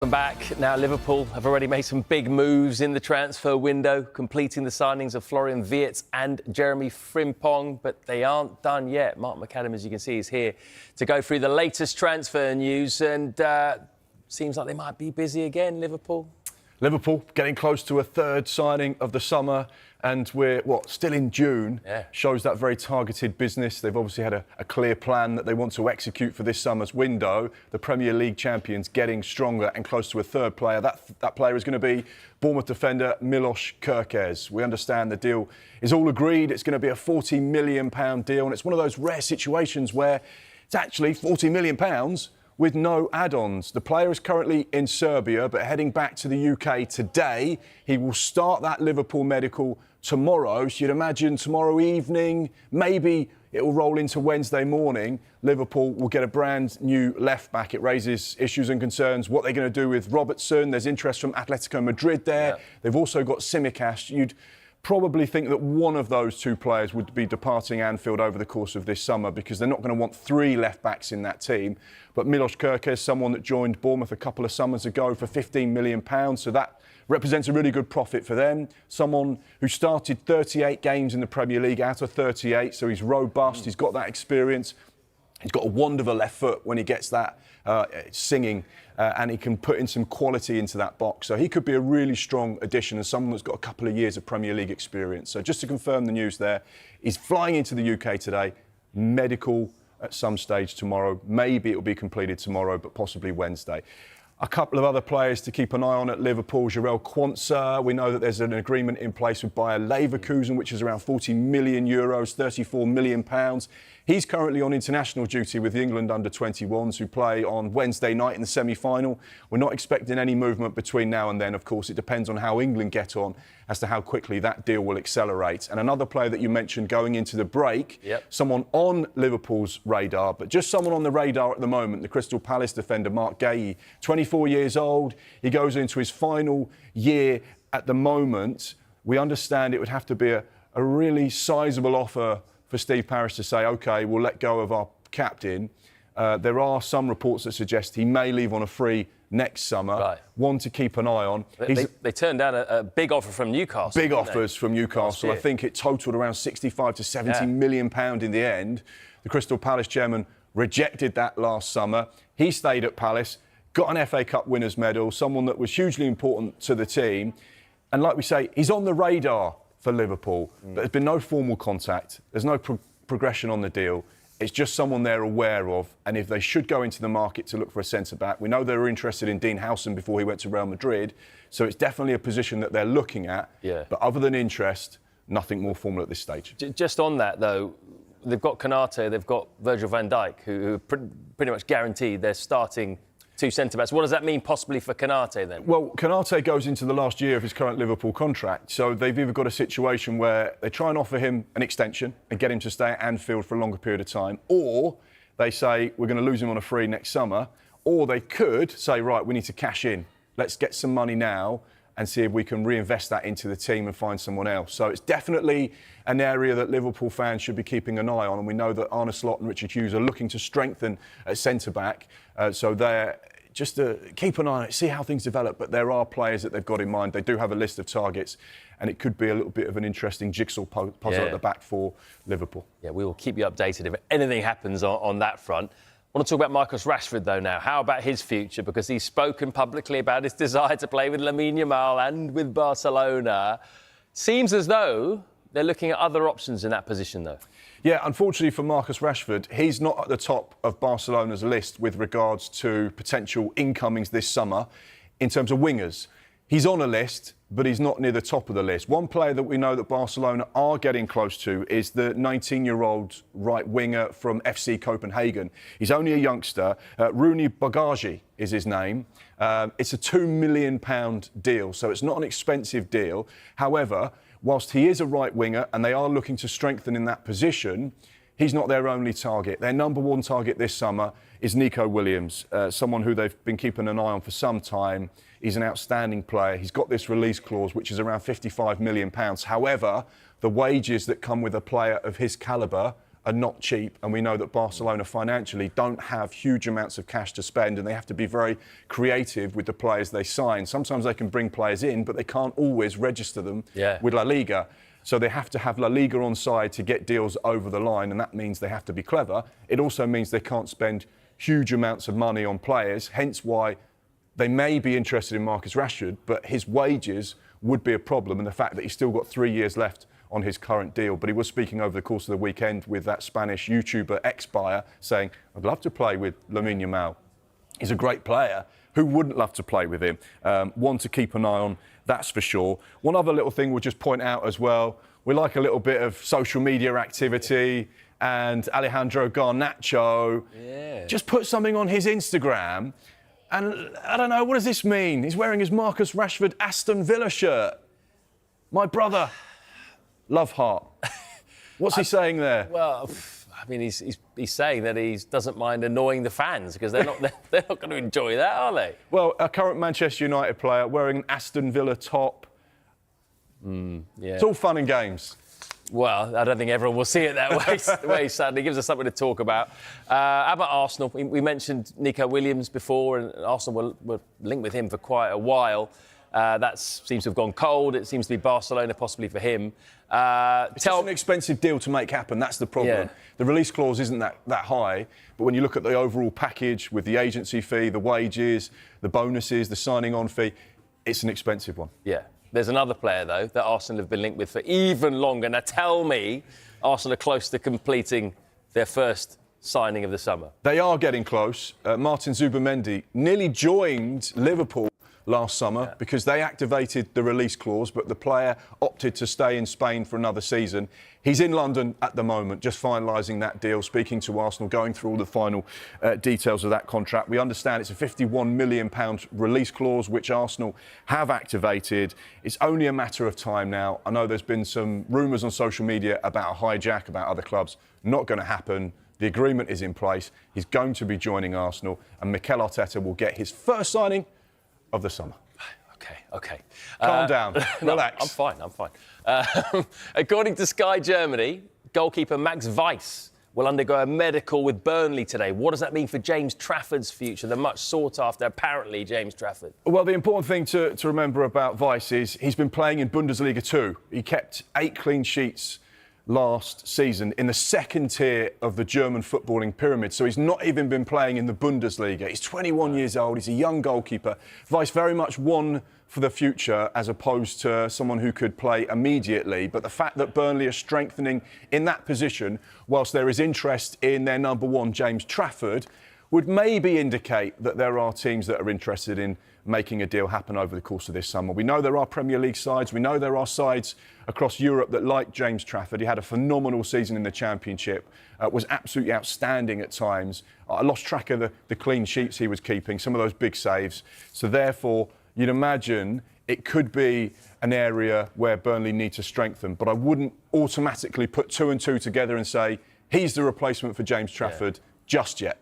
Welcome back. Now, Liverpool have already made some big moves in the transfer window, completing the signings of Florian Wirtz and Jeremy Frimpong, but they aren't done yet. Mark McAdam, as you can see, is here to go through the latest transfer news, and seems like they might be busy again, Liverpool. Liverpool getting close to a third signing of the summer, and we're, still in June. Yeah. Shows that very targeted business. They've obviously had a clear plan that they want to execute for this summer's window. The Premier League champions getting stronger and close to a third player. That player is going to be Bournemouth defender Milos Kerkez. We understand the deal is all agreed. It's going to be a £40 million deal, and it's one of those rare situations where it's actually £40 million with no add-ons. The player is currently in Serbia, but heading back to the UK today. He will start that Liverpool medical tomorrow. So you'd imagine tomorrow evening, maybe it will roll into Wednesday morning. Liverpool will get a brand new left-back. It raises issues and concerns. What they're going to do with Robertson. There's interest from Atletico Madrid there. Yeah. They've also got Tsimikas. You'd probably think that one of those two players would be departing Anfield over the course of this summer, because they're not going to want three left-backs in that team. But Milos Kerkez, someone that joined Bournemouth a couple of summers ago for £15 million, so that represents a really good profit for them. Someone who started 38 games in the Premier League out of 38, so he's robust, he's got that experience. He's got a wonderful left foot when he gets that singing, and he can put in some quality into that box. So he could be a really strong addition, and someone that's got a couple of years of Premier League experience. So just to confirm the news there, he's flying into the UK today, medical at some stage tomorrow. Maybe it will be completed tomorrow, but possibly Wednesday. A couple of other players to keep an eye on at Liverpool. Jarell Quansah. We know that there's an agreement in place with Bayer Leverkusen, which is around €40 million, £34 million. He's currently on international duty with the England under-21s, who play on Wednesday night in the semi-final. We're not expecting any movement between now and then. Of course, it depends on how England get on as to how quickly that deal will accelerate. And another player that you mentioned going into the break, someone on Liverpool's radar, but just someone on the radar at the moment, the Crystal Palace defender Mark Guéhi, 24 years old. He goes into his final year at the moment. We understand it would have to be a really sizable offer for Steve Parish to say, OK, we'll let go of our captain. There are some reports that suggest he may leave on a free next summer. Right. One to keep an eye on. They turned down a big offer from Newcastle. Big offers from Newcastle. I think it totalled around 65 to 70 million pound in the end. The Crystal Palace chairman rejected that last summer. He stayed at Palace, got an FA Cup winners' medal, someone that was hugely important to the team. And like we say, he's on the radar for Liverpool, but there's been no formal contact. There's no progression on the deal. It's just someone they're aware of, and if they should go into the market to look for a centre-back, we know they were interested in Dean Howson before he went to Real Madrid, so it's definitely a position that they're looking at. Yeah. But other than interest, nothing more formal at this stage. Just on that, though, they've got Konate, they've got Virgil van Dijk, who are pretty much guaranteed they're starting two centre-backs. What does that mean possibly for Konate then? Well, Konate goes into the last year of his current Liverpool contract, so they've either got a situation where they try and offer him an extension and get him to stay at Anfield for a longer period of time, or they say we're going to lose him on a free next summer, or they could say, right, we need to cash in. Let's get some money now and see if we can reinvest that into the team and find someone else. So it's definitely an area that Liverpool fans should be keeping an eye on, and we know that Arne Slot and Richard Hughes are looking to strengthen at centre-back, so they're just to keep an eye on it, see how things develop. But there are players that they've got in mind. They do have a list of targets, and it could be a little bit of an interesting jigsaw puzzle at the back for Liverpool. Yeah, we will keep you updated if anything happens on that front. I want to talk about Marcus Rashford, though, now. How about his future? Because he's spoken publicly about his desire to play with Lamine Yamal and with Barcelona. Seems as though they're looking at other options in that position, though. Yeah, unfortunately for Marcus Rashford, he's not at the top of Barcelona's list with regards to potential incomings this summer in terms of wingers. He's on a list, but he's not near the top of the list. One player that we know that Barcelona are getting close to is the 19-year-old right winger from FC Copenhagen. He's only a youngster. Rooney Bagaji is his name. It's a £2 million deal, so it's not an expensive deal. However, whilst he is a right winger and they are looking to strengthen in that position, he's not their only target. Their number one target this summer is Nico Williams, someone who they've been keeping an eye on for some time. He's an outstanding player. He's got this release clause, which is around £55 million. However, the wages that come with a player of his calibre are not cheap, and we know that Barcelona financially don't have huge amounts of cash to spend, and they have to be very creative with the players they sign. Sometimes they can bring players in, but they can't always register them with La Liga. So they have to have La Liga on side to get deals over the line, and that means they have to be clever. It also means they can't spend huge amounts of money on players, hence why they may be interested in Marcus Rashford, but his wages would be a problem, and the fact that he's still got 3 years left on his current deal. But he was speaking over the course of the weekend with that Spanish YouTuber ex-buyer saying, I'd love to play with Lamine Yamal. He's a great player. Who wouldn't love to play with him? One to keep an eye on, that's for sure. One other little thing we'll just point out as well, we like a little bit of social media activity, and Alejandro Garnacho just put something on his Instagram, and I don't know, what does this mean? He's wearing his Marcus Rashford Aston Villa shirt. My brother, love heart. What's he saying there? Well, I mean, he's saying that he doesn't mind annoying the fans because they're not going to enjoy that, are they? Well, a current Manchester United player wearing an Aston Villa top. It's all fun and games. Well, I don't think everyone will see it that way, sadly. It gives us something to talk about. How about Arsenal? We mentioned Nico Williams before, and Arsenal were linked with him for quite a while. That seems to have gone cold. It seems to be Barcelona, possibly for him. It's an expensive deal to make happen. That's the problem. Yeah. The release clause isn't that high, but when you look at the overall package with the agency fee, the wages, the bonuses, the signing-on fee, it's an expensive one. Yeah. There's another player, though, that Arsenal have been linked with for even longer. Now, tell me Arsenal are close to completing their first signing of the summer. They are getting close. Martin Zubimendi nearly joined Liverpool last summer because they activated the release clause, but the player opted to stay in Spain for another season. He's in London at the moment, just finalising that deal, speaking to Arsenal, going through all the final details of that contract. We understand it's a £51 million release clause, which Arsenal have activated. It's only a matter of time now. I know there's been some rumours on social media about a hijack, about other clubs. Not going to happen. The agreement is in place. He's going to be joining Arsenal, and Mikel Arteta will get his first signing of the summer. OK. Calm down. Relax. I'm fine. According to Sky Germany, goalkeeper Max Weiss will undergo a medical with Burnley today. What does that mean for James Trafford's future, the much sought after, apparently, James Trafford? Well, the important thing to remember about Weiss is he's been playing in Bundesliga 2. He kept 8 clean sheets last season in the second tier of the German footballing pyramid. So he's not even been playing in the Bundesliga. He's 21 years old. He's a young goalkeeper. Weiss very much one for the future as opposed to someone who could play immediately. But the fact that Burnley are strengthening in that position, whilst there is interest in their number one, James Trafford, would maybe indicate that there are teams that are interested in making a deal happen over the course of this summer. We know there are Premier League sides. We know there are sides across Europe that like James Trafford. He had a phenomenal season in the Championship, was absolutely outstanding at times. I lost track of the clean sheets he was keeping, some of those big saves. So therefore, you'd imagine it could be an area where Burnley need to strengthen. But I wouldn't automatically put 2 and 2 together and say he's the replacement for James Trafford just yet.